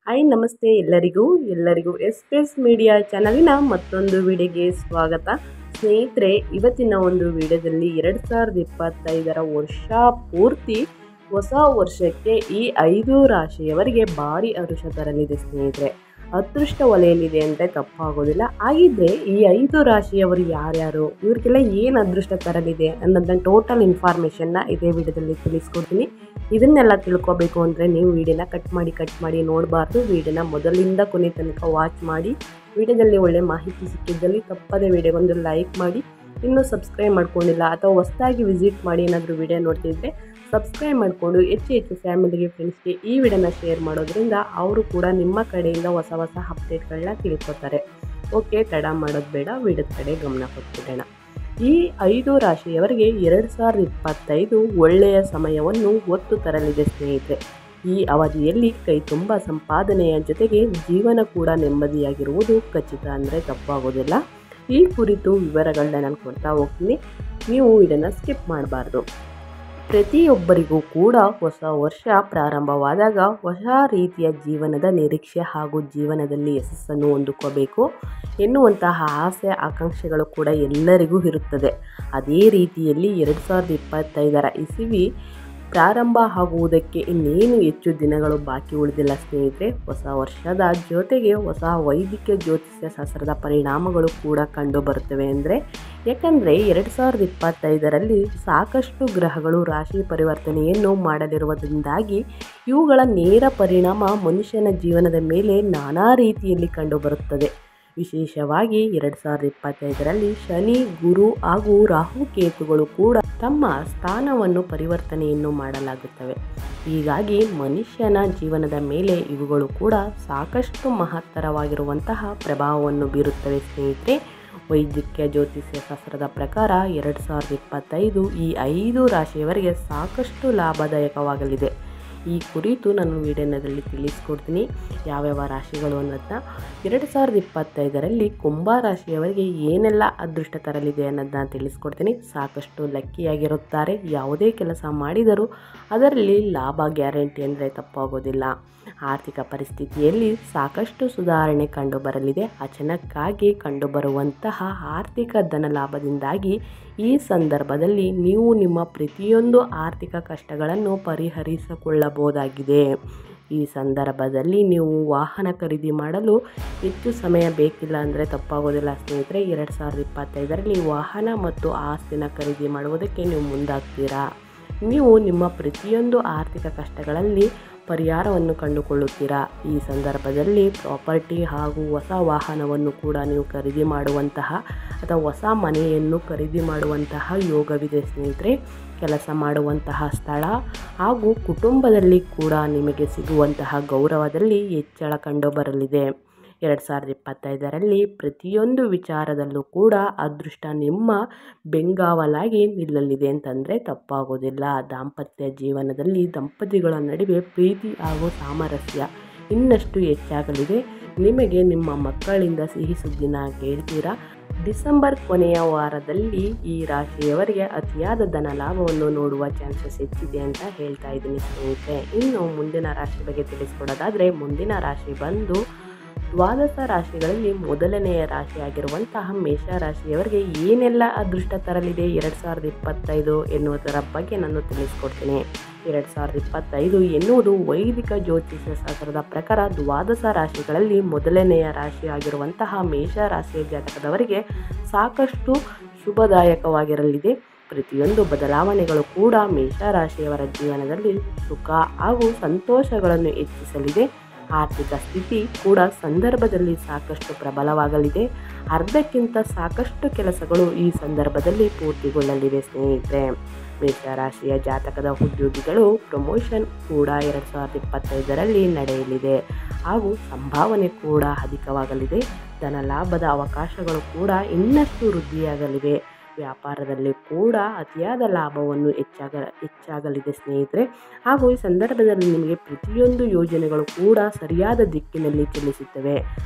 Hi ನಮಸ್ತೆ ಎಲ್ಲರಿಗೂ S media ಚಾನಲಿನ ಮತ್ತೊಂದು ವಿಡಿಯೋಗೆ ಸ್ವಾಗತ. ಸ್ನೇಹಿತರೆ, ಇವತ್ತಿನ ಒಂದು ವಿಡಿಯೋದಲ್ಲಿ 2025ರ ವರ್ಷ ಪೂರ್ತಿ ಹೊಸ ವರ್ಷಕ್ಕೆ ಈ 5 ರಾಶಿಯವರಿಗೆ ಭಾರಿ ಅದೃಷ್ಟ ತರಲಿದೆ ಸ್ನೇಹಿತರೆ. ಅದೃಷ್ಟ ಒಲೆಯಲ್ಲಿದೆ ಅಂದರೆ ತಪ್ಪಾಗೋದಿಲ್ಲ. ಹಾಗಿದ್ರೆ ಈ 5 ರಾಶಿಯವರು ಯಾರ್ಯಾರು, ಇವ್ರಿಗೆಲ್ಲ ಏನು ಅದೃಷ್ಟ ತರಲಿದೆ ಅನ್ನೋದನ್ನ ಟೋಟಲ್ ಇನ್ಫಾರ್ಮೇಷನ್ನ ಇದೇ ವಿಡಿಯೋದಲ್ಲಿ ತಿಳಿಸ್ಕೊಡ್ತೀನಿ. ಇದನ್ನೆಲ್ಲ ತಿಳ್ಕೊಬೇಕು ಅಂದರೆ ನೀವು ವಿಡಿಯೋನ ಕಟ್ ಮಾಡಿ ನೋಡಬಾರ್ದು. ವಿಡಿಯೋನ ಮೊದಲಿಂದ ಕೊನೆ ತನಕ ವಾಚ್ ಮಾಡಿ. ವಿಡಿಯೋದಲ್ಲಿ ಒಳ್ಳೆ ಮಾಹಿತಿ ಸಿಕ್ಕಿದ್ದಲ್ಲಿ ತಪ್ಪದೇ ವಿಡಿಯೋಗೊಂದು ಲೈಕ್ ಮಾಡಿ. ಇನ್ನೂ ಸಬ್ಸ್ಕ್ರೈಬ್ ಮಾಡ್ಕೊಂಡಿಲ್ಲ ಅಥವಾ ಹೊಸದಾಗಿ ವಿಸಿಟ್ ಮಾಡಿ ಏನಾದರೂ ವಿಡಿಯೋ ನೋಡ್ತಿದ್ರೆ ಸಬ್ಸ್ಕ್ರೈಬ್ ಮಾಡಿಕೊಂಡು ಹೆಚ್ಚು ಫ್ಯಾಮಿಲಿಗೆ, ಫ್ರೆಂಡ್ಸ್ಗೆ ಈ ವಿಡಿಯೋನ ಶೇರ್ ಮಾಡೋದ್ರಿಂದ ಅವರು ಕೂಡ ನಿಮ್ಮ ಕಡೆಯಿಂದ ಹೊಸ ಅಪ್ಡೇಟ್ಗಳನ್ನ ತಿಳ್ಕೊತಾರೆ. ಓಕೆ, ತಡ ಮಾಡೋದು ಬೇಡ, ವಿಡಿಯೋದ ಕಡೆ ಗಮನ ಕೊಟ್ಬಿಡೋಣ. ಈ 5 ರಾಶಿಯವರಿಗೆ 2025 ಒಳ್ಳೆಯ ಸಮಯವನ್ನು ಒತ್ತು ತರಲಿದೆ ಸ್ನೇಹಿತರೆ. ಈ ಅವಧಿಯಲ್ಲಿ ಕೈ ತುಂಬ ಸಂಪಾದನೆಯ ಜೊತೆಗೆ ಜೀವನ ಕೂಡ ನೆಮ್ಮದಿಯಾಗಿರುವುದು ಖಚಿತ ಅಂದರೆ ತಪ್ಪಾಗೋದಿಲ್ಲ. ಈ ಕುರಿತು ವಿವರಗಳನ್ನ ನಾನು ಕೊಡ್ತಾ ಹೋಗ್ತೀನಿ, ನೀವು ಇದನ್ನು ಸ್ಕಿಪ್ ಮಾಡಬಾರ್ದು. ಪ್ರತಿಯೊಬ್ಬರಿಗೂ ಕೂಡ ಹೊಸ ವರ್ಷ ಪ್ರಾರಂಭವಾದಾಗ ಹೊಸ ರೀತಿಯ ಜೀವನದ ನಿರೀಕ್ಷೆ ಹಾಗೂ ಜೀವನದಲ್ಲಿ ಯಶಸ್ಸನ್ನು ಹೊಂದಿಕೋಬೇಕು ಎನ್ನುವಂತಹ ಆಸೆ ಆಕಾಂಕ್ಷೆಗಳು ಕೂಡ ಎಲ್ಲರಿಗೂ ಇರುತ್ತದೆ. ಅದೇ ರೀತಿಯಲ್ಲಿ 2025ರ ಇಸವಿ ಪ್ರಾರಂಭ ಆಗುವುದಕ್ಕೆ ಇನ್ನೇನು ಹೆಚ್ಚು ದಿನಗಳು ಬಾಕಿ ಉಳಿದಿಲ್ಲ ಸ್ನೇಹಿತರೆ. ಹೊಸ ವರ್ಷದ ಜೊತೆಗೆ ಹೊಸ ವೈದಿಕ ಜ್ಯೋತಿಷ್ಯ ಶಾಸ್ತ್ರದ ಪರಿಣಾಮಗಳು ಕೂಡ ಕಂಡು ಬರುತ್ತವೆ. ಯಾಕಂದರೆ 2025ರಲ್ಲಿ ಸಾಕಷ್ಟು ಗ್ರಹಗಳು ರಾಶಿ ಪರಿವರ್ತನೆಯನ್ನು ಮಾಡಲಿರುವುದರಿಂದಾಗಿ ಇವುಗಳ ನೇರ ಪರಿಣಾಮ ಮನುಷ್ಯನ ಜೀವನದ ಮೇಲೆ ನಾನಾ ರೀತಿಯಲ್ಲಿ ಕಂಡುಬರುತ್ತದೆ. ವಿಶೇಷವಾಗಿ 2025ರಲ್ಲಿ ಶನಿ, ಗುರು ಹಾಗೂ ರಾಹುಕೇತುಗಳು ಕೂಡ ತಮ್ಮ ಸ್ಥಾನವನ್ನು ಪರಿವರ್ತನೆಯನ್ನು ಮಾಡಲಾಗುತ್ತವೆ. ಹೀಗಾಗಿ ಮನುಷ್ಯನ ಜೀವನದ ಮೇಲೆ ಇವುಗಳು ಕೂಡ ಸಾಕಷ್ಟು ಮಹತ್ತರವಾಗಿರುವಂತಹ ಪ್ರಭಾವವನ್ನು ಬೀರುತ್ತವೆ ಸ್ನೇಹಿತರೆ. ವೈದ್ಯಕೀಯ ಜ್ಯೋತಿಷ್ಯ ಶಾಸ್ತ್ರದ ಪ್ರಕಾರ 2025 ಈ 5 ರಾಶಿಯವರಿಗೆ ಸಾಕಷ್ಟು ಲಾಭದಾಯಕವಾಗಲಿದೆ. ಈ ಕುರಿತು ನಾನು ವಿಡಿಯೋದಲ್ಲಿ ತಿಳಿಸ್ಕೊಡ್ತೀನಿ ಯಾವ್ಯಾವ ರಾಶಿಗಳು ಅನ್ನೋದನ್ನ. 2025ರಲ್ಲಿ ಕುಂಭ ರಾಶಿಯವರಿಗೆ ಏನೆಲ್ಲ ಅದೃಷ್ಟ ತರಲಿದೆ ಅನ್ನೋದನ್ನ ತಿಳಿಸ್ಕೊಡ್ತೀನಿ. ಸಾಕಷ್ಟು ಲಕ್ಕಿಯಾಗಿರುತ್ತಾರೆ. ಯಾವುದೇ ಕೆಲಸ ಮಾಡಿದರೂ ಅದರಲ್ಲಿ ಲಾಭ ಗ್ಯಾರಂಟಿ ಅಂದರೆ ತಪ್ಪಾಗೋದಿಲ್ಲ. ಆರ್ಥಿಕ ಪರಿಸ್ಥಿತಿಯಲ್ಲಿ ಸಾಕಷ್ಟು ಸುಧಾರಣೆ ಕಂಡುಬರಲಿದೆ. ಅಚಾನಕ್ಕಾಗಿ ಕಂಡುಬರುವಂತಹ ಆರ್ಥಿಕ ಧನ ಲಾಭದಿಂದಾಗಿ ಈ ಸಂದರ್ಭದಲ್ಲಿ ನೀವು ನಿಮ್ಮ ಪ್ರತಿಯೊಂದು ಆರ್ಥಿಕ ಕಷ್ಟಗಳನ್ನು ಪರಿಹರಿಸಿಕೊಳ್ಳಬಹುದಾಗಿದೆ. ಈ ಸಂದರ್ಭದಲ್ಲಿ ನೀವು ವಾಹನ ಖರೀದಿ ಮಾಡಲು ಹೆಚ್ಚು ಸಮಯ ಬೇಕಿಲ್ಲ ಅಂದರೆ ತಪ್ಪಾಗೋದಿಲ್ಲ ಸ್ನೇಹಿತರೆ. 2025ರಲ್ಲಿ ವಾಹನ ಮತ್ತು ಆಸ್ತಿನ ಖರೀದಿ ಮಾಡುವುದಕ್ಕೆ ನೀವು ಮುಂದಾಗ್ತೀರಾ. ನೀವು ನಿಮ್ಮ ಪ್ರತಿಯೊಂದು ಆರ್ಥಿಕ ಕಷ್ಟಗಳಲ್ಲಿ ಪರಿಹಾರವನ್ನು ಕಂಡುಕೊಳ್ಳುತ್ತೀರಾ. ಈ ಸಂದರ್ಭದಲ್ಲಿ ಪ್ರಾಪರ್ಟಿ ಹಾಗೂ ಹೊಸ ವಾಹನವನ್ನು ಕೂಡ ನೀವು ಖರೀದಿ ಮಾಡುವಂತಹ ಅಥವಾ ಹೊಸ ಮನೆಯನ್ನು ಖರೀದಿ ಮಾಡುವಂತಹ ಯೋಗವಿದೆ ಸ್ನೇಹಿತರೆ. ಕೆಲಸ ಮಾಡುವಂತಹ ಸ್ಥಳ ಹಾಗೂ ಕುಟುಂಬದಲ್ಲಿ ಕೂಡ ನಿಮಗೆ ಸಿಗುವಂತಹ ಗೌರವದಲ್ಲಿ ಹೆಚ್ಚಳ ಕಂಡುಬರಲಿದೆ. 2025ರಲ್ಲಿ ಪ್ರತಿಯೊಂದು ವಿಚಾರದಲ್ಲೂ ಕೂಡ ಅದೃಷ್ಟ ನಿಮ್ಮ ಬೆಂಗಾವಲಾಗಿ ನಿಲ್ಲಲಿದೆ ಅಂತಂದರೆ ತಪ್ಪಾಗೋದಿಲ್ಲ. ದಾಂಪತ್ಯ ಜೀವನದಲ್ಲಿ ದಂಪತಿಗಳ ನಡುವೆ ಪ್ರೀತಿ ಹಾಗೂ ಸಾಮರಸ್ಯ ಇನ್ನಷ್ಟು ಹೆಚ್ಚಾಗಲಿದೆ. ನಿಮಗೆ ನಿಮ್ಮ ಮಕ್ಕಳಿಂದ ಸಿಹಿ ಸುದ್ದಿನ ಕೇಳ್ತೀರಾ. ಡಿಸೆಂಬರ್ ಕೊನೆಯ ವಾರದಲ್ಲಿ ಈ ರಾಶಿಯವರಿಗೆ ಅತಿಯಾದ ಧನ ಲಾಭವನ್ನು ನೋಡುವ ಚಾನ್ಸಸ್ ಹೆಚ್ಚಿದೆ ಅಂತ ಹೇಳ್ತಾ ಇದ್ದೀನಿ ಸ್ನೇಹಿತರೆ. ಇನ್ನು ಮುಂದಿನ ರಾಶಿ ಬಗ್ಗೆ ತಿಳಿಸ್ಕೊಡೋದಾದರೆ, ಮುಂದಿನ ರಾಶಿ ಬಂದು 12 ರಾಶಿಗಳಲ್ಲಿ ಮೊದಲನೆಯ ರಾಶಿಯಾಗಿರುವಂತಹ ಮೇಷರಾಶಿಯವರಿಗೆ ಏನೆಲ್ಲ ಅದೃಷ್ಟ ತರಲಿದೆ 2025 ಎನ್ನುವುದರ ಬಗ್ಗೆ ನಾನು ತಿಳಿಸ್ಕೊಡ್ತೀನಿ. 2025 ಎನ್ನುವುದು ವೈದಿಕ ಜ್ಯೋತಿಷ್ಯ ಶಾಸ್ತ್ರದ ಪ್ರಕಾರ 12 ರಾಶಿಗಳಲ್ಲಿ ಮೊದಲನೆಯ ರಾಶಿಯಾಗಿರುವಂತಹ ಮೇಷರಾಶಿಯ ಜಾತಕದವರಿಗೆ ಸಾಕಷ್ಟು ಶುಭದಾಯಕವಾಗಿರಲಿದೆ. ಪ್ರತಿಯೊಂದು ಬದಲಾವಣೆಗಳು ಕೂಡ ಮೇಷರಾಶಿಯವರ ಜೀವನದಲ್ಲಿ ಸುಖ ಹಾಗೂ ಸಂತೋಷಗಳನ್ನು ಹೆಚ್ಚಿಸಲಿದೆ. ಆರ್ಥಿಕ ಸ್ಥಿತಿ ಕೂಡ ಸಂದರ್ಭದಲ್ಲಿ ಸಾಕಷ್ಟು ಪ್ರಬಲವಾಗಲಿದೆ. ಅರ್ಧಕ್ಕಿಂತ ಸಾಕಷ್ಟು ಕೆಲಸಗಳು ಈ ಸಂದರ್ಭದಲ್ಲಿ ಪೂರ್ತಿಗೊಳ್ಳಲಿವೆ ಸ್ನೇಹಿತರೆ. ಮೇಷರಾಶಿಯ ಜಾತಕದ ಉದ್ಯೋಗಿಗಳು ಪ್ರಮೋಷನ್ ಕೂಡ 2025ರಲ್ಲಿ ನಡೆಯಲಿದೆ ಹಾಗೂ ಸಂಭಾವನೆ ಕೂಡ ಅಧಿಕವಾಗಲಿದೆ. ಧನ ಲಾಭದ ಅವಕಾಶಗಳು ಕೂಡ ಇನ್ನಷ್ಟು ವೃದ್ಧಿಯಾಗಲಿವೆ. ವ್ಯಾಪಾರದಲ್ಲಿ ಕೂಡ ಅತಿಯಾದ ಲಾಭವನ್ನು ಹೆಚ್ಚಾಗಲಿದೆ ಸ್ನೇಹಿತರೆ. ಹಾಗೂ ಈ ಸಂದರ್ಭದಲ್ಲಿ ನಿಮಗೆ ಪ್ರತಿಯೊಂದು ಯೋಜನೆಗಳು ಕೂಡ ಸರಿಯಾದ ದಿಕ್ಕಿನಲ್ಲಿ ಚಲಿಸುತ್ತವೆ.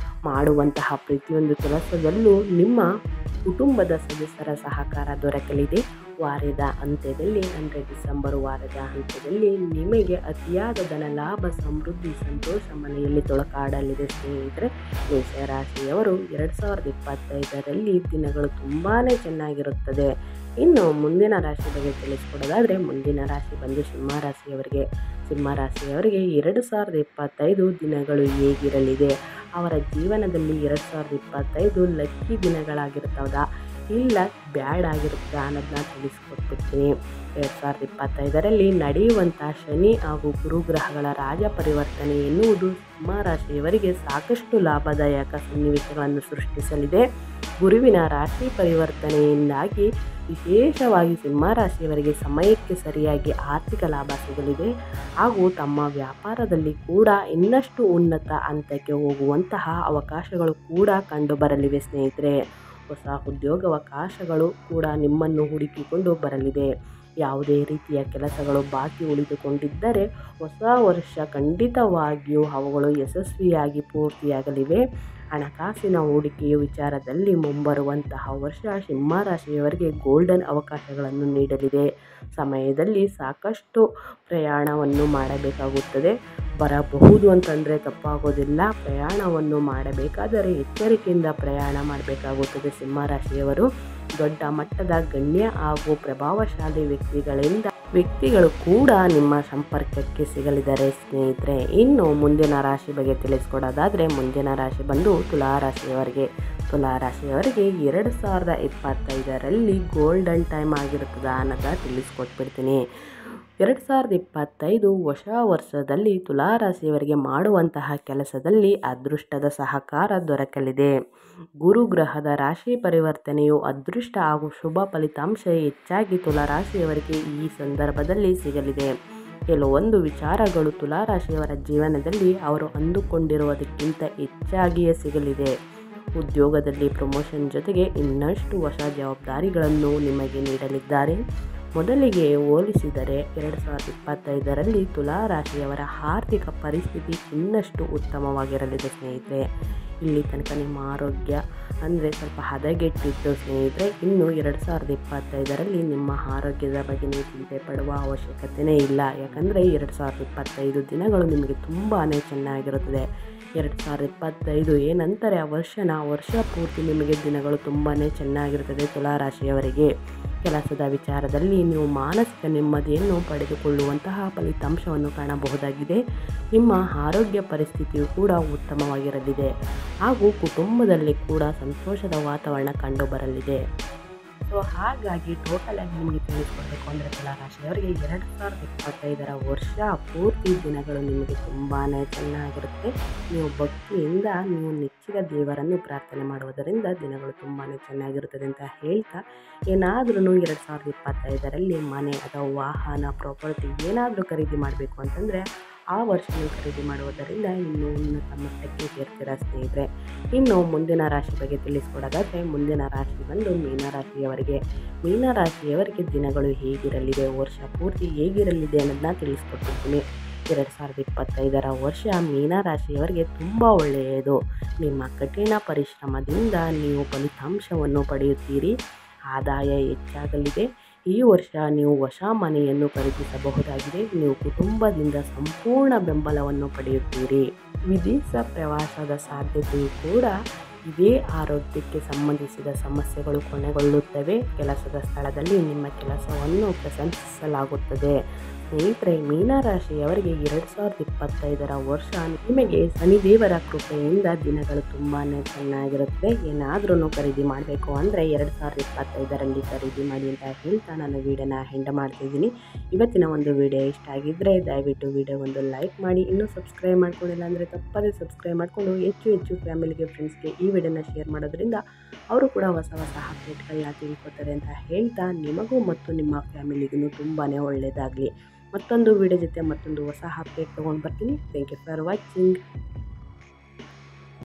ಮಾಡುವಂತಹ ಪ್ರತಿಯೊಂದು ಕೆಲಸದಲ್ಲೂ ನಿಮ್ಮ ಕುಟುಂಬದ ಸದಸ್ಯರ ಸಹಕಾರ ದೊರಕಲಿದೆ. ವಾರದ ಅಂತ್ಯದಲ್ಲಿ ಅಂದರೆ ಡಿಸೆಂಬರ್ ವಾರದ ಅಂತ್ಯದಲ್ಲಿ ನಿಮಗೆ ಅತಿಯಾದ ಧನ ಲಾಭ ಸಮೃದ್ಧಿ ಸಂತೋಷ ಮನೆಯಲ್ಲಿ ತುಳುಕಾಡಲಿದೆ ಸ್ನೇಹಿತರೆ. ಮೇಷರಾಶಿಯವರು 2025ರಲ್ಲಿ ದಿನಗಳು ತುಂಬಾ ಚೆನ್ನಾಗಿರುತ್ತದೆ. ಇನ್ನು ಮುಂದಿನ ರಾಶಿ ಬಗ್ಗೆ ತಿಳಿಸ್ಕೊಡೋದಾದರೆ ಮುಂದಿನ ರಾಶಿ ಬಂದು ಸಿಂಹರಾಶಿಯವರಿಗೆ 2025 ದಿನಗಳು ಹೇಗಿರಲಿದೆ, ಅವರ ಜೀವನದಲ್ಲಿ 2025 ಲಕ್ಕಿ ದಿನಗಳಾಗಿರ್ತದ ಇಲ್ಲ ಬ್ಯಾಡ್ ಆಗಿರುತ್ತೆ ಅನ್ನೋದನ್ನ ತಿಳಿಸ್ಕೊಟ್ಬಿಡ್ತೀನಿ. 2025ರಲ್ಲಿ ನಡೆಯುವಂಥ ಶನಿ ಹಾಗೂ ಗುರುಗ್ರಹಗಳ ರಾಜ ಪರಿವರ್ತನೆ ಎನ್ನುವುದು ಸಿಂಹರಾಶಿಯವರಿಗೆ ಸಾಕಷ್ಟು ಲಾಭದಾಯಕ ಸನ್ನಿವೇಶಗಳನ್ನು ಸೃಷ್ಟಿಸಲಿದೆ. ಗುರುವಿನ ರಾಶಿ ಪರಿವರ್ತನೆಯಿಂದಾಗಿ ವಿಶೇಷವಾಗಿ ಸಿಂಹರಾಶಿಯವರಿಗೆ ಸಮಯಕ್ಕೆ ಸರಿಯಾಗಿ ಆರ್ಥಿಕ ಲಾಭ ಸಿಗಲಿದೆ ಹಾಗೂ ತಮ್ಮ ವ್ಯಾಪಾರದಲ್ಲಿ ಕೂಡ ಇನ್ನಷ್ಟು ಉನ್ನತ ಹಂತಕ್ಕೆ ಹೋಗುವಂತಹ ಅವಕಾಶಗಳು ಕೂಡ ಕಂಡುಬರಲಿವೆ ಸ್ನೇಹಿತರೆ. ಹೊಸ ಉದ್ಯೋಗಾವಕಾಶಗಳು ಕೂಡ ನಿಮ್ಮನ್ನು ಹುಡುಕಿಕೊಂಡು ಬರಲಿದೆ. ಯಾವುದೇ ರೀತಿಯ ಕೆಲಸಗಳು ಬಾಕಿ ಉಳಿದುಕೊಂಡಿದ್ದರೆ ಹೊಸ ವರ್ಷ ಖಂಡಿತವಾಗಿಯೂ ಅವುಗಳು ಯಶಸ್ವಿಯಾಗಿ ಪೂರ್ತಿಯಾಗಲಿವೆ. ಹಣಕಾಸಿನ ಹೂಡಿಕೆಯ ವಿಚಾರದಲ್ಲಿ ಮುಂಬರುವಂತಹ ವರ್ಷ ಸಿಂಹರಾಶಿಯವರಿಗೆ ಗೋಲ್ಡನ್ ಅವಕಾಶಗಳನ್ನು ನೀಡಲಿದೆ. ಸಮಯದಲ್ಲಿ ಸಾಕಷ್ಟು ಪ್ರಯಾಣವನ್ನು ಮಾಡಬೇಕಾಗುತ್ತದೆ. ಬರಬಹುದು ಅಂತಂದರೆ ತಪ್ಪಾಗೋದಿಲ್ಲ. ಪ್ರಯಾಣವನ್ನು ಮಾಡಬೇಕಾದರೆ ಎಚ್ಚರಿಕೆಯಿಂದ ಪ್ರಯಾಣ ಮಾಡಬೇಕಾಗುತ್ತದೆ. ಸಿಂಹರಾಶಿಯವರು ದೊಡ್ಡ ಮಟ್ಟದ ಗಣ್ಯ ಹಾಗೂ ಪ್ರಭಾವಶಾಲಿ ವ್ಯಕ್ತಿಗಳು ಕೂಡ ನಿಮ್ಮ ಸಂಪರ್ಕಕ್ಕೆ ಸಿಗಲಿದ್ದಾರೆ ಸ್ನೇಹಿತರೆ. ಇನ್ನು ಮುಂದಿನ ರಾಶಿ ಬಗ್ಗೆ ತಿಳಿಸ್ಕೊಡೋದಾದರೆ ಮುಂದಿನ ರಾಶಿ ಬಂದು ತುಲಾರಾಶಿಯವರಿಗೆ 2025ರಲ್ಲಿ ಗೋಲ್ಡನ್ ಟೈಮ್ ಆಗಿರ್ತದ ಅನ್ನೋದ ತಿಳಿಸ್ಕೊಟ್ಬಿಡ್ತೀನಿ. 2025 ಹೊಸ ವರ್ಷದಲ್ಲಿ ತುಲಾರಾಶಿಯವರಿಗೆ ಮಾಡುವಂತಹ ಕೆಲಸದಲ್ಲಿ ಅದೃಷ್ಟದ ಸಹಕಾರ ದೊರಕಲಿದೆ. ಗುರುಗ್ರಹದ ರಾಶಿ ಪರಿವರ್ತನೆಯು ಅದೃಷ್ಟ ಹಾಗೂ ಶುಭ ಫಲಿತಾಂಶ ಹೆಚ್ಚಾಗಿ ತುಲಾರಾಶಿಯವರಿಗೆ ಈ ಸಂದರ್ಭದಲ್ಲಿ ಸಿಗಲಿದೆ. ಕೆಲವೊಂದು ವಿಚಾರಗಳು ತುಲಾರಾಶಿಯವರ ಜೀವನದಲ್ಲಿ ಅವರು ಅಂದುಕೊಂಡಿರುವುದಕ್ಕಿಂತ ಹೆಚ್ಚಾಗಿಯೇ ಸಿಗಲಿದೆ. ಉದ್ಯೋಗದಲ್ಲಿ ಪ್ರಮೋಷನ್ ಜೊತೆಗೆ ಇನ್ನಷ್ಟು ಹೊಸ ಜವಾಬ್ದಾರಿಗಳನ್ನು ನಿಮಗೆ ನೀಡಲಿದ್ದಾರೆ. ಮೊದಲಿಗೆ ಹೋಲಿಸಿದರೆ 2025ರಲ್ಲಿ ತುಲಾರಾಶಿಯವರ ಆರ್ಥಿಕ ಪರಿಸ್ಥಿತಿ ಇನ್ನಷ್ಟು ಉತ್ತಮವಾಗಿರಲಿದೆ ಸ್ನೇಹಿತರೆ. ಇಲ್ಲಿ ತನಕ ನಿಮ್ಮ ಆರೋಗ್ಯ ಅಂದರೆ ಸ್ವಲ್ಪ ಹದಗೆಟ್ಟಿತ್ತು ಸ್ನೇಹಿತರೆ. ಇನ್ನು 2025ರಲ್ಲಿ ನಿಮ್ಮ ಆರೋಗ್ಯದ ಬಗ್ಗೆ ನೀವು ಚಿಂತೆ ಪಡುವ ಅವಶ್ಯಕತೆಯೇ ಇಲ್ಲ. ಯಾಕಂದರೆ 2025 ದಿನಗಳು ನಿಮಗೆ ತುಂಬಾ ಚೆನ್ನಾಗಿರುತ್ತದೆ. 2025 ಏನಂತಾರೆ ಆ ವರ್ಷ ಪೂರ್ತಿ ನಿಮಗೆ ದಿನಗಳು ತುಂಬಾ ಚೆನ್ನಾಗಿರುತ್ತದೆ. ತುಲಾರಾಶಿಯವರಿಗೆ ಕೆಲಸದ ವಿಚಾರದಲ್ಲಿ ನೀವು ಮಾನಸಿಕ ನೆಮ್ಮದಿಯನ್ನು ಪಡೆದುಕೊಳ್ಳುವಂತಹ ಫಲಿತಾಂಶವನ್ನು ಕಾಣಬಹುದಾಗಿದೆ. ನಿಮ್ಮ ಆರೋಗ್ಯ ಪರಿಸ್ಥಿತಿಯು ಕೂಡ ಉತ್ತಮವಾಗಿರಲಿದೆ ಹಾಗೂ ಕುಟುಂಬದಲ್ಲಿ ಕೂಡ ಸಂತೋಷದ ವಾತಾವರಣ ಕಂಡುಬರಲಿದೆ. ಸೊ ಹಾಗಾಗಿ ಟೋಟಲಾಗಿ ನಿಮಗೆ ತಿಳಿಸ್ಕೊಡ್ಬೇಕು ಅಂದರೆ ತುಲಾರಾಶಿಯವರಿಗೆ 2025ರ ವರ್ಷ ಪೂರ್ತಿ ದಿನಗಳು ನಿಮಗೆ ತುಂಬಾ ಚೆನ್ನಾಗಿರುತ್ತೆ. ನೀವು ಭಕ್ತಿಯಿಂದ ನೀವು ನೆಚ್ಚಿದ ದೇವರನ್ನು ಪ್ರಾರ್ಥನೆ ಮಾಡುವುದರಿಂದ ದಿನಗಳು ತುಂಬಾ ಚೆನ್ನಾಗಿರುತ್ತದೆ ಅಂತ ಹೇಳ್ತಾ, ಏನಾದ್ರೂ 2025ರಲ್ಲಿ ಮನೆ ಅಥವಾ ವಾಹನ ಪ್ರಾಪರ್ಟಿ ಏನಾದರೂ ಖರೀದಿ ಮಾಡಬೇಕು ಅಂತಂದರೆ ಆ ವರ್ಷ ನೀವು ಖರೀದಿ ಮಾಡುವುದರಿಂದ ಇನ್ನೂ ಉನ್ನತ ಮಟ್ಟಕ್ಕೆ ಸೇರ್ತೀರಾ ಸ್ನೇಹಿತರೆ. ಇನ್ನು ಮುಂದಿನ ರಾಶಿ ಬಗ್ಗೆ ತಿಳಿಸ್ಕೊಡೋದಾದರೆ ಮುಂದಿನ ರಾಶಿ ಬಂದು ಮೀನರಾಶಿಯವರಿಗೆ ದಿನಗಳು ಹೇಗಿರಲಿದೆ, ವರ್ಷ ಪೂರ್ತಿ ಹೇಗಿರಲಿದೆ ಅನ್ನೋದನ್ನ ತಿಳಿಸ್ಕೊಡ್ತೀನಿ. 2025ರ ವರ್ಷ ಮೀನರಾಶಿಯವರಿಗೆ ತುಂಬ ಒಳ್ಳೆಯದು. ನಿಮ್ಮ ಕಠಿಣ ಪರಿಶ್ರಮದಿಂದ ನೀವು ಫಲಿತಾಂಶವನ್ನು ಪಡೆಯುತ್ತೀರಿ. ಆದಾಯ ಹೆಚ್ಚಾಗಲಿದೆ. ಈ ವರ್ಷ ನೀವು ಹೊಸ ಮನೆಯನ್ನು ಖರೀದಿಸಬಹುದಾಗಿದೆ. ನೀವು ಕುಟುಂಬದಿಂದ ಸಂಪೂರ್ಣ ಬೆಂಬಲವನ್ನು ಪಡೆಯುತ್ತೀರಿ. ವಿದೇಶ ಪ್ರವಾಸದ ಸಾಧ್ಯತೆಯೂ ಕೂಡ ಇದೇ. ಆರೋಗ್ಯಕ್ಕೆ ಸಂಬಂಧಿಸಿದ ಸಮಸ್ಯೆಗಳು ಕೊನೆಗೊಳ್ಳುತ್ತವೆ. ಕೆಲಸದ ಸ್ಥಳದಲ್ಲಿ ನಿಮ್ಮ ಕೆಲಸವನ್ನು ಪ್ರಶಂಸಿಸಲಾಗುತ್ತದೆ. ಸ್ನೇಹಿತರೆ, ಮೀನರಾಶಿಯವರಿಗೆ 2025ರ ವರ್ಷ ನಿಮಗೆ ಶನಿದೇವರ ಕೃಪೆಯಿಂದ ದಿನಗಳು ತುಂಬಾ ಚೆನ್ನಾಗಿರುತ್ತೆ. ಏನಾದ್ರೂ ಖರೀದಿ ಮಾಡಬೇಕು ಅಂದರೆ 2025ರಲ್ಲಿ ಖರೀದಿ ಮಾಡಿ ಅಂತ ಹೇಳ್ತಾ ನಾನು ವಿಡಿಯೋನ ಎಂಡ್ ಮಾಡ್ತಿದ್ದೀನಿ. ಇವತ್ತಿನ ಒಂದು ವಿಡಿಯೋ ಇಷ್ಟ ಆಗಿದ್ದರೆ ದಯವಿಟ್ಟು ವಿಡಿಯೋಗೊಂದು ಲೈಕ್ ಮಾಡಿ. ಇನ್ನೂ ಸಬ್ಸ್ಕ್ರೈಬ್ ಮಾಡ್ಕೊಂಡಿಲ್ಲ ಅಂದರೆ ತಪ್ಪದೇ ಸಬ್ಸ್ಕ್ರೈಬ್ ಮಾಡಿಕೊಂಡು ಹೆಚ್ಚು ಫ್ಯಾಮಿಲಿಗೆ ಫ್ರೆಂಡ್ಸ್ಗೆ ಈ ವಿಡಿಯೋನ ಶೇರ್ ಮಾಡೋದ್ರಿಂದ ಅವರು ಕೂಡ ಹೊಸ ಅಪ್ಡೇಟ್ಗಳನ್ನ ತಿಳ್ಕೊತಾರೆ ಅಂತ ಹೇಳ್ತಾ, ನಿಮಗೂ ಮತ್ತು ನಿಮ್ಮ ಫ್ಯಾಮಿಲಿಗೂ ತುಂಬಾ ಒಳ್ಳೆಯದಾಗಲಿ. ಮತ್ತೊಂದು ವಿಡಿಯೋ ಜೊತೆ ಮತ್ತೊಂದು ಹೊಸ ಅಪ್ಡೇಟ್ ತೊಗೊಂಡು ಬರ್ತೀನಿ. Thank you for watching.